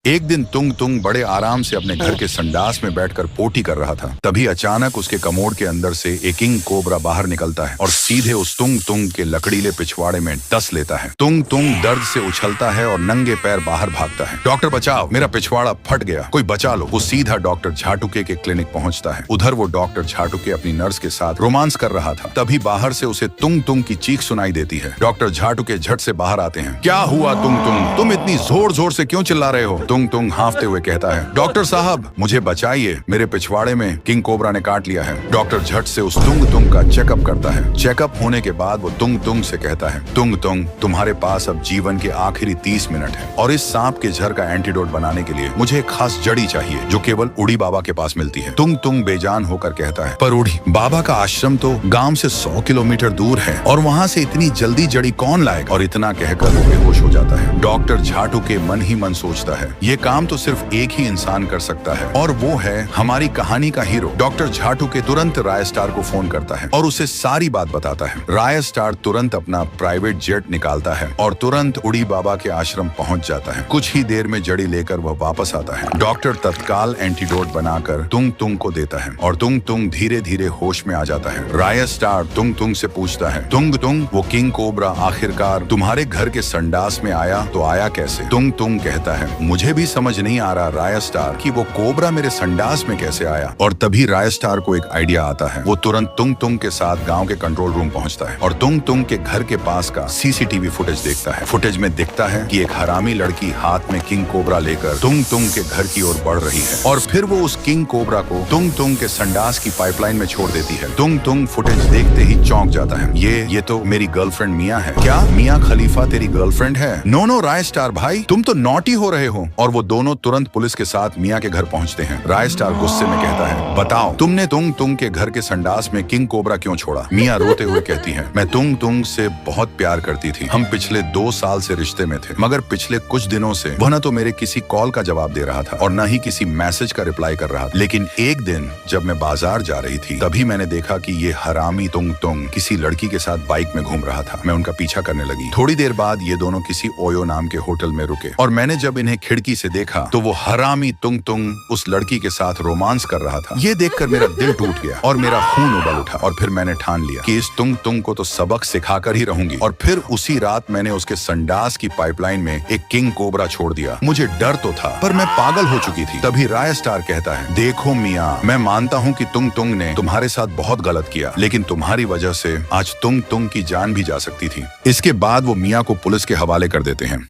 एक दिन तुंग तुंग बड़े आराम से अपने घर के संडास में बैठकर पोटी कर रहा था। तभी अचानक उसके कमोड के अंदर से एक किंग कोबरा बाहर निकलता है और सीधे उस तुंग तुंग के लकड़ीले पिछवाड़े में डस लेता है। तुंग तुंग दर्द से उछलता है और नंगे पैर बाहर भागता है। डॉक्टर बचाओ, मेरा पिछवाड़ा फट गया, कोई बचा लो। वो सीधा डॉक्टर झाटुके के क्लिनिक पहुंचता है। उधर वो डॉक्टर झाटुके अपनी नर्स के साथ रोमांस कर रहा था। तभी बाहर से उसे तुंग तुंग की चीख सुनाई देती है। डॉक्टर झाटुके झट से बाहर आते हैं। क्या हुआ तुंग तुंग, तुम इतनी जोर जोर से क्यों चिल्ला रहे हो? तुंग तुंग हांफते हुए कहता है, डॉक्टर साहब मुझे बचाइए, मेरे पिछवाड़े में किंग कोबरा ने काट लिया है। डॉक्टर झट से उस तुंग तुंग का चेकअप करता है। चेकअप होने के बाद वो तुंग तुंग से कहता है, तुंग तुंग तुम्हारे पास अब जीवन के आखिरी 30 मिनट है और इस सांप के झर का एंटीडोट बनाने के लिए मुझे एक खास जड़ी चाहिए जो केवल उड़ी बाबा के पास मिलती है। तुंग तुंग बेजान होकर कहता है, पर उड़ी बाबा का आश्रम तो गांव से 100 किलोमीटर दूर है और वहाँ से इतनी जल्दी जड़ी कौन लाएगा? और इतना कहकर वो बेहोश हो जाता है। डॉक्टर झाटुके मन ही मन सोचता है, ये काम तो सिर्फ एक ही इंसान कर सकता है और वो है हमारी कहानी का हीरो। डॉक्टर झाटुके तुरंत राय स्टार को फोन करता है और उसे सारी बात बताता है। राय स्टार तुरंत अपना प्राइवेट जेट निकालता है और तुरंत उड़ी बाबा के आश्रम पहुंच जाता है। कुछ ही देर में जड़ी लेकर वह वापस आता है। डॉक्टर तत्काल एंटीडोट बनाकर तुंग तुंग को देता है और तुंग तुंग धीरे धीरे होश में आ जाता है। राय स्टार तुंग तुंग से पूछता है, तुंग तुंग वो किंग कोबरा आखिरकार तुम्हारे घर के संडास में आया तो आया कैसे? तुंग तुंग कहता है, मुझे भी समझ नहीं आ रहा राय स्टार कि वो कोबरा मेरे संडास में कैसे आया। और तभी राय स्टार को एक आइडिया आता है। वो तुरंत तुंग तुंग के साथ गांव के कंट्रोल रूम पहुंचता है और तुंग तुंग के घर के पास का सीसीटीवी फुटेज देखता है। फुटेज में दिखता है कि एक हरामी लड़की हाथ में किंग कोबरा लेकर तुंग तुंग के घर की ओर बढ़ रही है और फिर वो उस किंग कोबरा को तुंग तुंग के संडास की पाइपलाइन में छोड़ देती है। तुंग तुंग फुटेज देखते ही चौंक जाता है। ये तो मेरी गर्लफ्रेंड मिया है। क्या मिया खलीफा तेरी गर्लफ्रेंड है? नो राय स्टार भाई, तुम तो नॉटी हो रहे हो। और वो दोनों तुरंत पुलिस के साथ मिया के घर पहुंचते हैं। राय स्टार गुस्से में कहता है, बताओ तुमने तुंग तुंग के घर के संडास में किंग कोबरा क्यों छोड़ा? मिया रोते हुए कहती है, मैं तुंग तुंग से बहुत प्यार करती थी। हम पिछले 2 साल से रिश्ते में थे, मगर पिछले कुछ दिनों से वह न तो मेरे किसी कॉल का जवाब दे रहा था और न ही किसी मैसेज का रिप्लाई कर रहा था। लेकिन एक दिन जब मैं बाजार जा रही थी तभी मैंने देखा कि ये हरामी तुंग तुंग किसी लड़की के साथ बाइक में घूम रहा था। मैं उनका पीछा करने लगी। थोड़ी देर बाद ये दोनों किसी ओयो नाम के होटल में रुके और मैंने जब इन्हें खिड़की से देखा तो वो हरामी तुंग तुंग उस लड़की के साथ रोमांस कर रहा था। ये देखकर मेरा दिल टूट गया और मेरा खून उबल उठा और फिर मैंने ठान लिया कि इस तुंग तुंग को तो सबक सिखाकर ही रहूंगी। और फिर उसी रात मैंने उसके संडास की पाइपलाइन में एक किंग कोबरा छोड़ दिया। मुझे डर तो था पर मैं पागल हो चुकी थी। तभी राय स्टार कहता है, देखो मिया, मैं मानता हूँ कि तुंग तुंग ने तुम्हारे साथ बहुत गलत किया, लेकिन तुम्हारी वजह से आज तुंग तुंग की जान भी जा सकती थी। इसके बाद वो मिया को पुलिस के हवाले कर देते हैं।